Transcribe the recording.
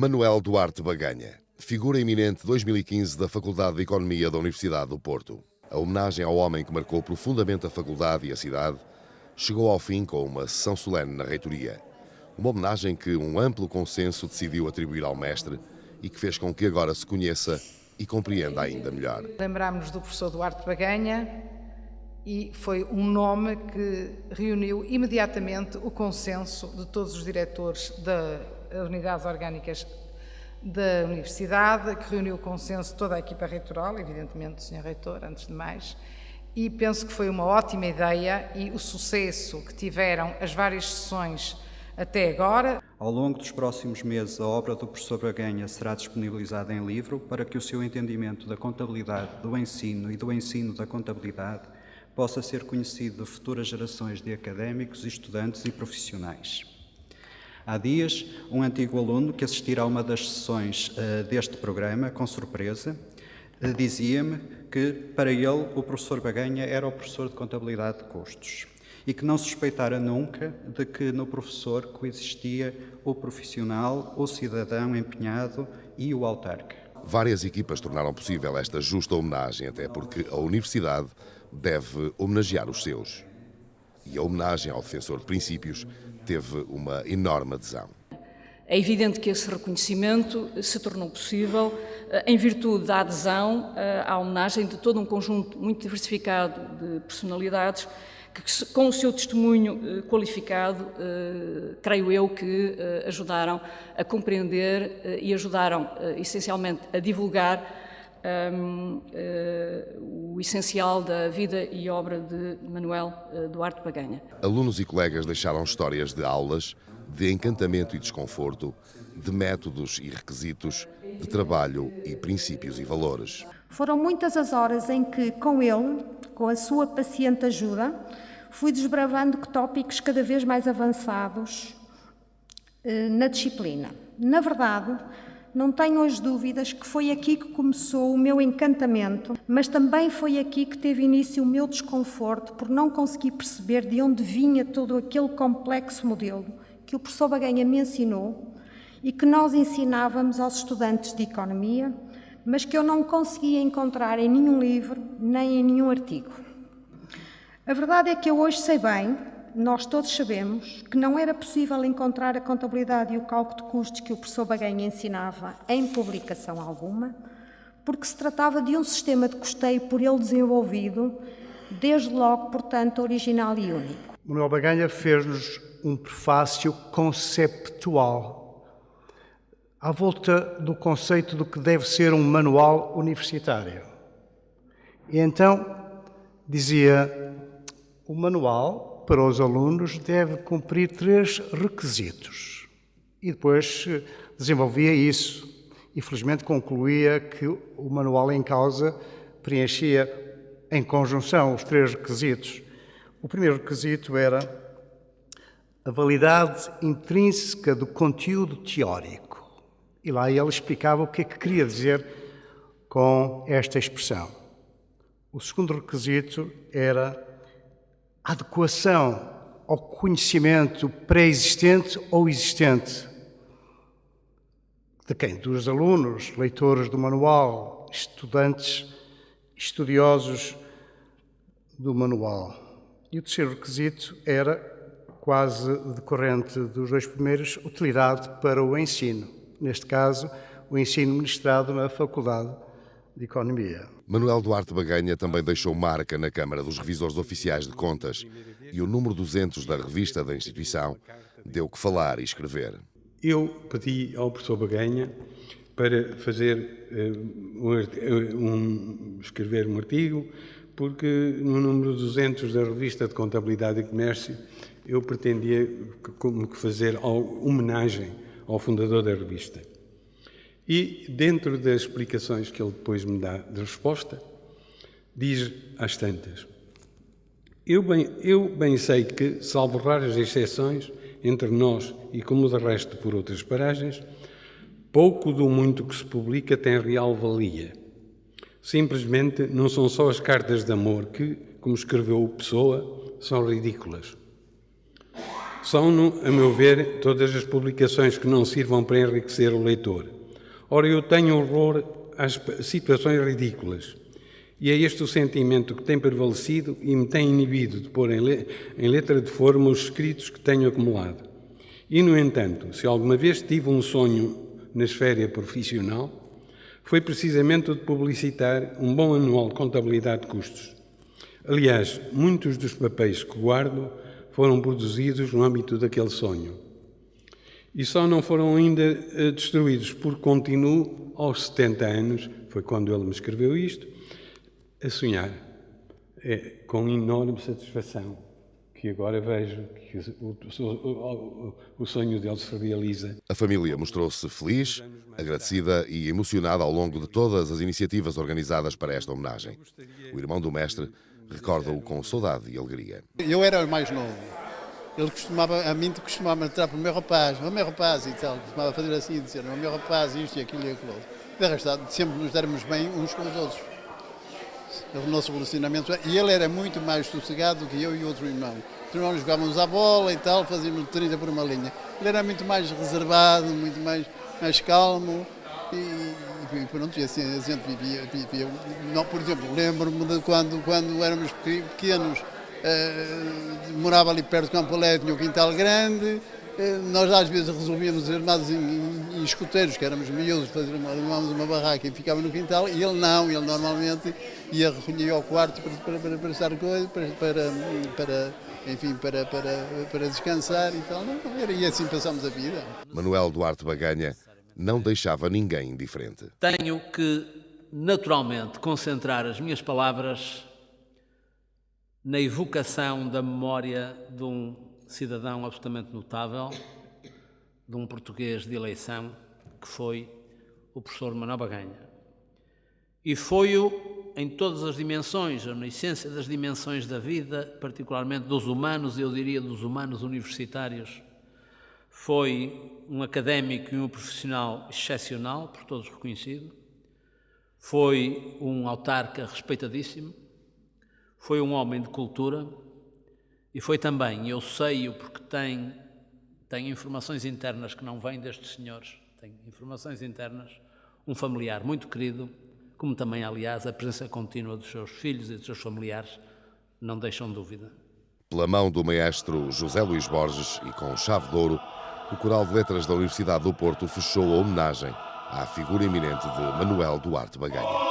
Manuel Duarte Baganha, figura eminente 2015 da Faculdade de Economia da Universidade do Porto. A homenagem ao homem que marcou profundamente a faculdade e a cidade chegou ao fim com uma sessão solene na reitoria. Uma homenagem que um amplo consenso decidiu atribuir ao mestre e que fez com que agora se conheça e compreenda ainda melhor. Lembrámos-nos do professor Duarte Baganha e foi um nome que reuniu imediatamente o consenso de todos os diretores das unidades orgânicas da Universidade, que reuniu o consenso de toda a equipa reitoral, evidentemente o Sr. Reitor, antes de mais, e penso que foi uma ótima ideia e o sucesso que tiveram as várias sessões até agora. Ao longo dos próximos meses, a obra do professor Baganha será disponibilizada em livro para que o seu entendimento da contabilidade, do ensino e do ensino da contabilidade possa ser conhecido de futuras gerações de académicos, estudantes e profissionais. Há dias, um antigo aluno que assistira a uma das sessões deste programa, com surpresa, dizia-me que, para ele, o professor Baganha era o professor de contabilidade de custos e que não suspeitara nunca de que no professor coexistia o profissional, o cidadão empenhado e o autarca. Várias equipas tornaram possível esta justa homenagem, até porque a Universidade deve homenagear os seus. E a homenagem ao defensor de princípios teve uma enorme adesão. É evidente que esse reconhecimento se tornou possível em virtude da adesão à homenagem de todo um conjunto muito diversificado de personalidades que, com o seu testemunho qualificado, creio eu que ajudaram a compreender e ajudaram essencialmente a divulgar o essencial da vida e obra de Manuel Duarte Baganha. Alunos e colegas deixaram histórias de aulas, de encantamento e desconforto, de métodos e requisitos, de trabalho e princípios e valores. Foram muitas as horas em que, com ele, com a sua paciente ajuda, fui desbravando tópicos cada vez mais avançados na disciplina. Na verdade, não tenho as dúvidas que foi aqui que começou o meu encantamento, mas também foi aqui que teve início o meu desconforto por não conseguir perceber de onde vinha todo aquele complexo modelo que o professor Baganha me ensinou e que nós ensinávamos aos estudantes de economia, mas que eu não conseguia encontrar em nenhum livro nem em nenhum artigo. A verdade é que eu hoje sei bem, nós todos sabemos, que não era possível encontrar a contabilidade e o cálculo de custos que o professor Baganha ensinava em publicação alguma, porque se tratava de um sistema de custeio por ele desenvolvido, desde logo, portanto, original e único. Manuel Baganha fez-nos um prefácio conceptual à volta do conceito do que deve ser um manual universitário. E então dizia: o manual para os alunos deve cumprir 3 requisitos. E depois desenvolvia isso. E felizmente concluía que o manual em causa preenchia em conjunção os 3 requisitos. O primeiro requisito era a validade intrínseca do conteúdo teórico. E lá ele explicava o que é que queria dizer com esta expressão. O segundo requisito era a adequação ao conhecimento pré-existente ou existente. De quem? Dos alunos, leitores do manual, estudantes, estudiosos do manual. E o terceiro requisito era, quase decorrente dos 2 primeiros, utilidade para o ensino. Neste caso, o ensino ministrado na Faculdade de Economia. Manuel Duarte Baganha também deixou marca na Câmara dos Revisores Oficiais de Contas e o número 200 da revista da instituição deu que falar e escrever. Eu pedi ao professor Baganha para fazer escrever um artigo, porque no número 200 da revista de Contabilidade e Comércio eu pretendia fazer homenagem ao fundador da revista. E, dentro das explicações que ele depois me dá de resposta, diz às tantas: eu bem sei que, salvo raras exceções, entre nós e como de resto por outras paragens, pouco do muito que se publica tem real valia. Simplesmente não são só as cartas de amor que, como escreveu o Pessoa, são ridículas. São, a meu ver, todas as publicações que não sirvam para enriquecer o leitor. Ora, eu tenho horror às situações ridículas. E é este o sentimento que tem prevalecido e me tem inibido de pôr em letra de forma os escritos que tenho acumulado. E, no entanto, se alguma vez tive um sonho na esfera profissional, foi precisamente o de publicitar um bom manual de contabilidade de custos. Aliás, muitos dos papéis que guardo foram produzidos no âmbito daquele sonho. E só não foram ainda destruídos, porque continuo, aos 70 anos, foi quando ele me escreveu isto, a sonhar. É com enorme satisfação que agora vejo que o sonho dele se realiza. A família mostrou-se feliz, agradecida e emocionada ao longo de todas as iniciativas organizadas para esta homenagem. O irmão do mestre recorda-o com saudade e alegria. Eu era o mais novo. Ele costumava entrar para o meu rapaz e tal. Costumava fazer assim, dizer, o meu rapaz, isto e aquilo e aquilo outro. De resto, sempre nos déramos bem uns com os outros. O nosso relacionamento. E ele era muito mais sossegado do que eu e outro irmão. Os irmãos jogávamos à bola e tal, fazíamos 30 por uma linha. Ele era muito mais reservado, muito mais calmo. E pronto, e assim a gente vivia. Não, por exemplo, lembro-me de quando éramos pequenos, morava ali perto do Campo Alegre, tinha um quintal grande. Nós às vezes resolvíamos armados em escuteiros, que éramos miúdos, armámos uma barraca e ficava no quintal, e ele não, ele normalmente ia recolher ao quarto para estar coisa, para descansar e tal. E assim passámos a vida. Manuel Duarte Baganha não deixava ninguém indiferente. Tenho que, naturalmente, concentrar as minhas palavras na evocação da memória de um cidadão absolutamente notável, de um português de eleição, que foi o professor Manuel Baganha. E foi-o em todas as dimensões, na essência das dimensões da vida, particularmente dos humanos, eu diria dos humanos universitários. Foi um académico e um profissional excepcional, por todos reconhecido. Foi um autarca respeitadíssimo. Foi um homem de cultura. E foi também, eu sei-o porque tenho informações internas que não vêm destes senhores, tenho informações internas, um familiar muito querido, como também, aliás, a presença contínua dos seus filhos e dos seus familiares não deixam dúvida. Pela mão do maestro José Luís Borges e com chave de ouro, o Coral de Letras da Universidade do Porto fechou a homenagem à figura eminente de Manuel Duarte Baganha.